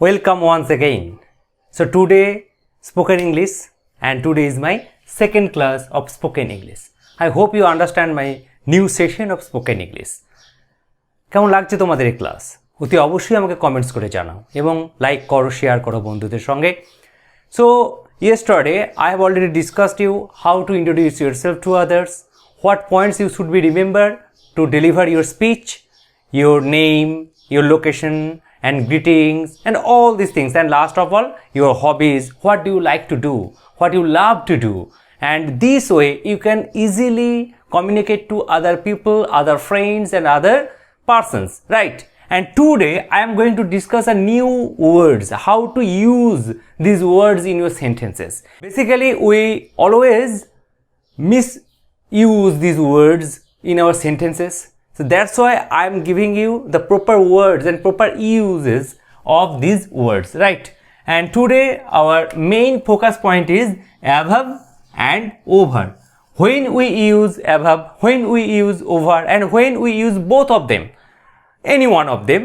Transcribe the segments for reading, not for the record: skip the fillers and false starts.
Welcome once again. So today spoken English, and today is my second class of spoken English. I hope you understand my new session of spoken English. কেমন লাগছে তোমাদের এই class? অতি অবশ্যই আমাকে comments করে জানাও এবং লাইক করো, শেয়ার করো বন্ধুদের সঙ্গে। So yesterday I have already discussed you how to introduce yourself to others, what points you should be remember to deliver your speech, your name, your location and greetings and all these things, and last of all your hobbies, what do you like to do, what you love to do, and this way you can easily communicate to other people, other friends and other persons, right? And today I am going to discuss a new words, how to use these words in your sentences. Basically we always misuse these words in our sentences. So that's why I am giving you the proper words and proper uses of these words, right? And today our main focus point is above and over. When we use above, when we use over, and when we use both of them, any one of them,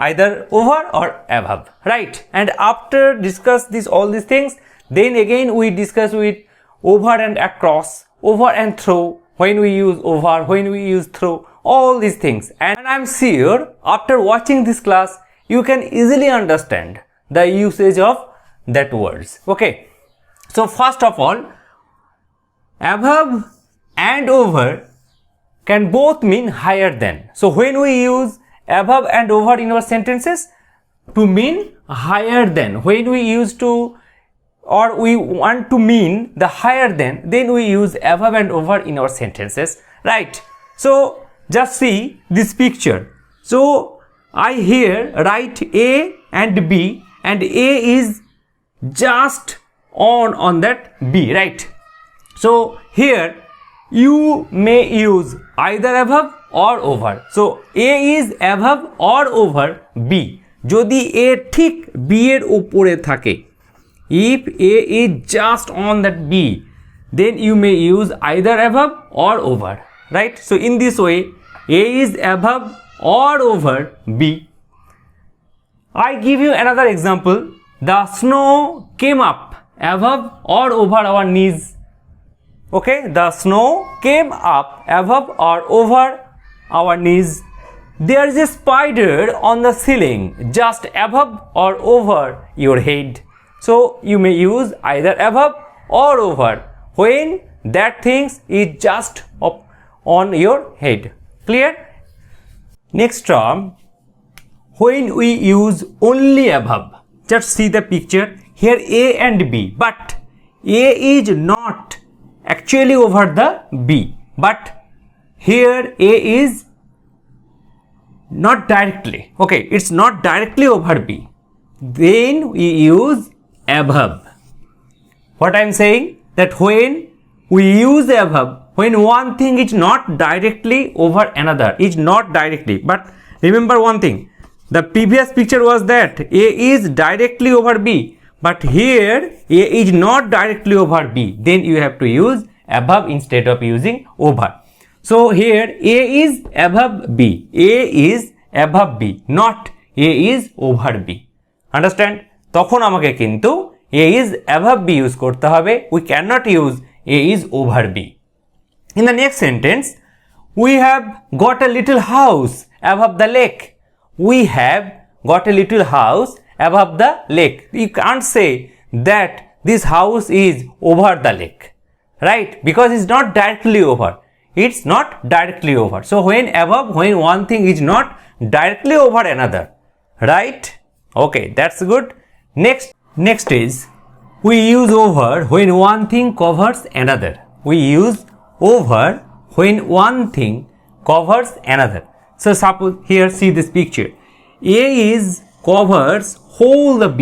either over or above, right? And after discuss all these things, then again we discuss with over and across, over and through, when we use over, when we use through, all these things. And I'm sure after watching this class you can easily understand the usage of that words. Okay, so first of all, above and over can both mean higher than. So when we use above and over in our sentences to mean higher than, when we use to or we want to mean the higher than, then we use above and over in our sentences, right? So just see this picture. So I here write A and B, and A is just on that B, right? So here you may use either above or over. So A is above or over B. যদি A ঠিক B এর উপরে থাকে, if A is just on that B, then you may use either above or over, right? So in this way A is above or over B. I give you another example. The snow came up above or over our knees. Okay, the snow came up above or over our knees. There is a spider on the ceiling just above or over your head. So you may use either above or over when that thing is just up on your head. Clear? Next term, when we use only above, just see the picture here, A and B, but A is not actually over the B, but here A is not directly, okay, it's not directly over B, then we use above. What I am saying, that when we use above, when one thing is not directly over another, is not directly, but remember one thing, the previous picture was that A is directly over B, but here A is not directly over B, then you have to use above instead of using over. So here A is above B, A is above B, not A is over B. Understand? তখন আমাকে কিন্তু A is above B use করতে হবে, we cannot use A is over B. In the next sentence, we have got a little house above the lake. We have got a little house above the lake. You can't say that this house is over the lake, right? Because it's not directly over. It's not directly over. So when above, when one thing is not directly over another, right? Okay, that's good. Next is we use over when one thing covers another. We use over when one thing covers another. So suppose here, see this picture, A is covers whole the B,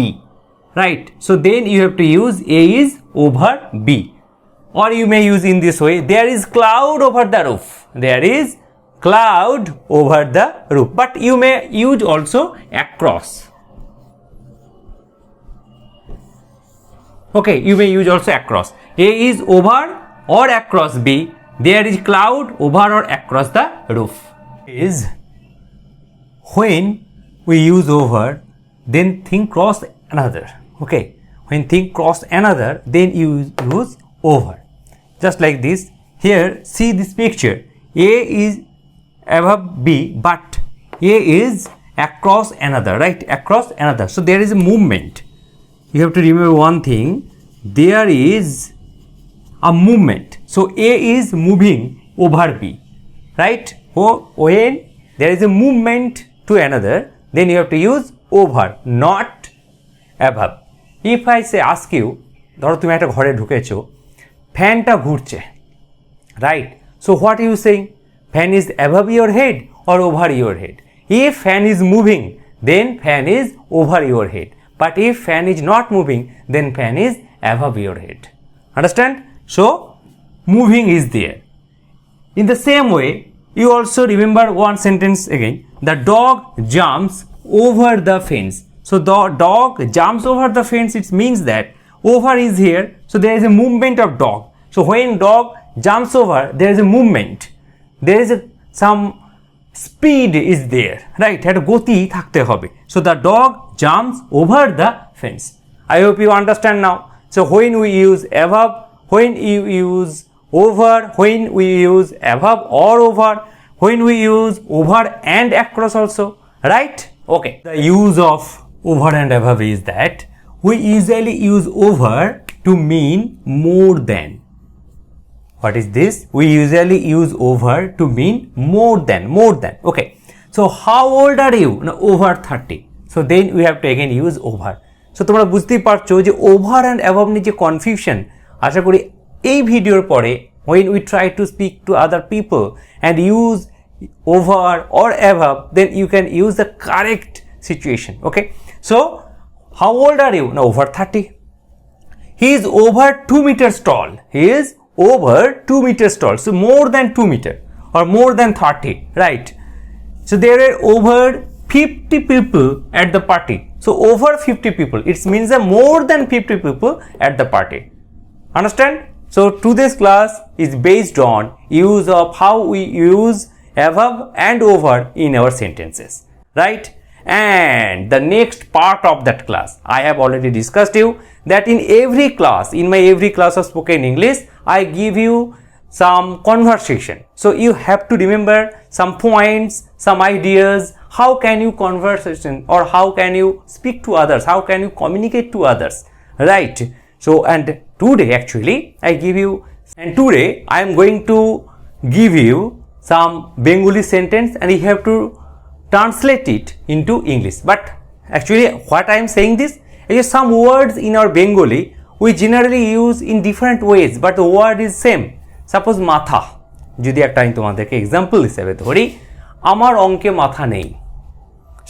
right? So then you have to use A is over B, or you may use in this way, there is cloud over the roof, there is cloud over the roof, but you may use also across. Okay, you may use also across. A is over or across B, there is cloud over or across the roof. Is when we use over then thing cross another. Okay, when thing cross another, then you use over. Just like this. Here, see this picture. A is above B, but A is across another, right? Across another. So there is a movement. You have to remember one thing. There is a movement. So A is moving over B, right? When there is a movement to another, then you have to use over, not above. If I say ask you, ধরো তুমি একটা ঘরে ঢুকেছো, ফ্যানটা ঘুরছে, right? So what are you saying? Fan is above your head or over your head? If fan is moving, then fan is over your head. But if fan is not moving, then fan is above your head. Understand? So moving is there. In the same way, you also remember one sentence again. The dog jumps over the fence. So the dog jumps over the fence. It means that over is here. So there is a movement of dog. So when dog jumps over, there is a movement. There is some speed is there, right? একটা গতি থাকতে হবে. So the dog jumps over the fence. I hope you understand now. So when we use above, when you use over, when we use above or over, when we use over and across also, right? Okay. The use of over and above is that we usually use over to mean more than. What is this? We usually use over to mean more than. Okay. So how old are you? No, over 30. So then we have to again use over. So তোমরা বুঝতেই পারছো যে over and above নিয়ে যে confusion, আশা করি এই ভিডিওর পরে when we try to speak to other people and use over or above, then you can use the correct situation. Okay. So how old are you? No, over 30. He is over 2 meters tall. He is over 2 meters tall. So more than 2 meters or more than 30, right? So there are over 50 people at the party. So over 50 people, it means that more than 50 people at the party. Understand? So today's class is based on use of how we use above and over in our sentences, right? And the next part of that class, I have already discussed you that in every class, in my every class of spoken English, I give you some conversation. So you have to remember some points, some ideas, how can you conversation or how can you speak to others, how can you communicate to others, right? So and today actually I give you, and today I am going to give you some Bengali sentence and you have to translate it into English. But actually what I am saying this is some words in our Bengali we generally use in different ways, but the word is same. Suppose matha, যদি একটা আমি তোমাদেরকে example হিসেবে ধরি, আমার অঙ্কে মাথা নেই,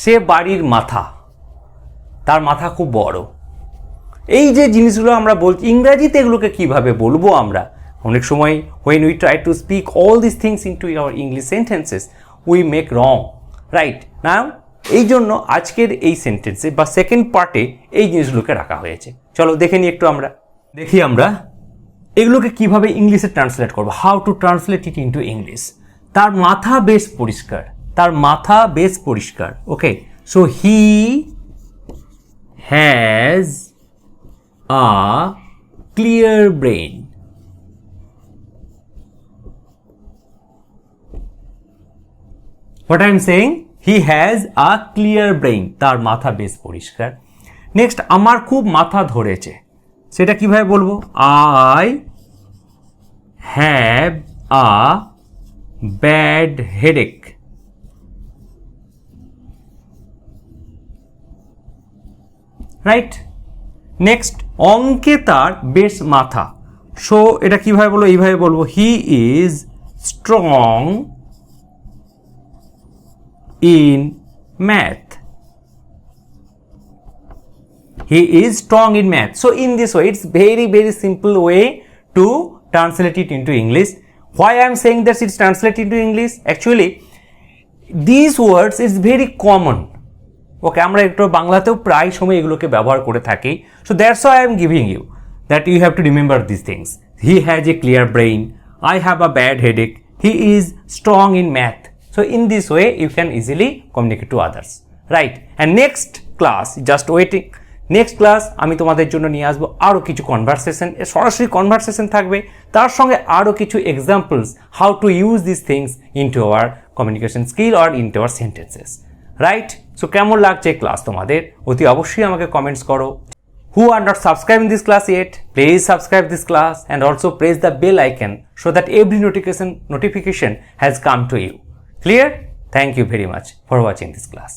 সে বাড়ির মাথা, তার মাথা খুব বড়। এই যে জিনিসগুলো আমরা বলছি ইংরেজিতে এগুলোকে কিভাবে বলবো আমরা অনেক সময় when we try to speak all these things into our English sentences we make wrong, right? Now এই জন্য আজকের এই সেন্টেন্সে বা সেকেন্ড পার্টে এই জিনিসগুলোকে রাখা হয়েছে। চলো দেখে নিই একটু আমরা দেখি আমরা এগুলোকে কিভাবে ইংলিশে ট্রান্সলেট করব, how to translate it into English. তার মাথা বেশ পরিষ্কার, তার মাথা বেশ পরিষ্কার। Okay, so he has a clear brain. What I am saying, he has a clear brain. তার মাথা বেশ পরিষ্কার। নেক্সট, আমার খুব মাথা ধরেছে, সেটা কিভাবে বলবো? I have a bad headache. Right? Next, অঙ্কে তার বেশ মাথা, সো এটা কিভাবে বলবো? এইভাবে বলবো, he is strong in math. He is strong in math. So in this way, it's very simple way to translate it into English. Why I am saying that it's translated into English? Actually, these words is very common. Okay, আমরা একটু বাংলাতেও প্রায় সময় এগুলোকে ব্যবহার করে থাকি. So that's why I am giving you that you have to remember these things. He has a clear brain. I have a bad headache. He is strong in math. So in this way, you can easily communicate to others, right? And next, class, just waiting. Next class আমি তোমাদের জন্য নিয়ে আসবো আরও কিছু conversation, সরাসরি conversation থাকবে, তার সঙ্গে আরও কিছু examples how to use this things into our communication skill or into our sentences, right? So কেমন লাগছে ক্লাস তোমাদের অতি অবশ্যই আমাকে কমেন্টস করো। Who are not subscribing this class yet, please subscribe this class and also press the bell icon so that every notification has come to you. Clear? Thank you very much for watching this class.